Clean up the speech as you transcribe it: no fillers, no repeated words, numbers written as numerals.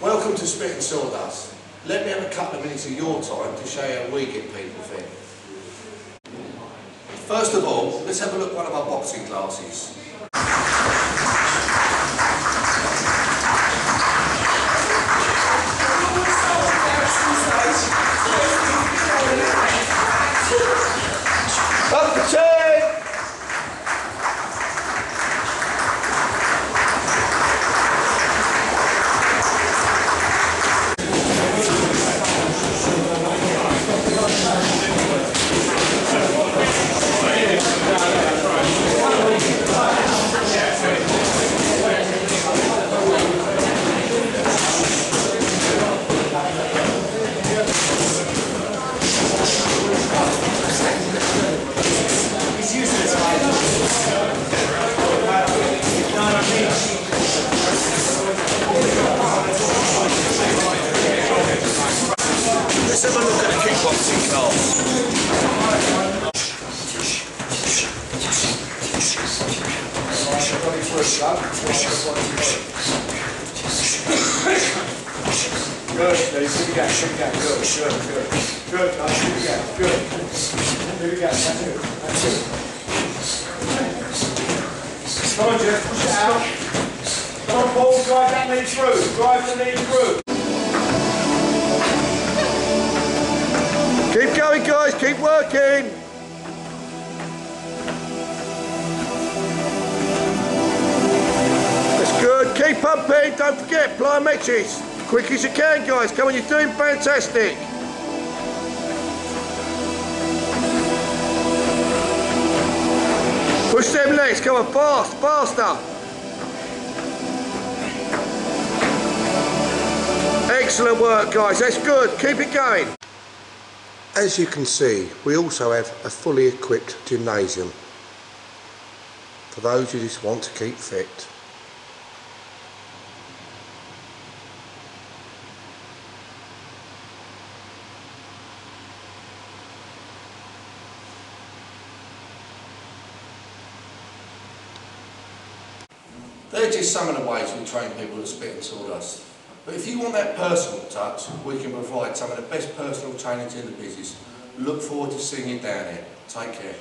Welcome to Spit and Sawdust. Let me have a couple of minutes of your time to show you how we get people fit. First of all, let's have a look at one of our boxing classes. Up the chain! Let's have a look at the kickboxing class. Good, Steve. Good, good, nice, good. Here we go, that's it. Come on, Jeff, push it out. Come on, Paul, drive that knee through. Drive the knee through. Keep going, guys, keep working. That's good, keep pumping, don't forget, plyometrics. Quick as you can, guys, come on, you're doing fantastic. Push them legs, come on, faster. Excellent work, guys, that's good, keep it going. As you can see, we also have a fully equipped gymnasium for those who just want to keep fit. They're just some of the ways we train people to spit and sawdust. But if you want that personal touch, we can provide some of the best personal trainings in the business. Look forward to seeing you down here. Take care.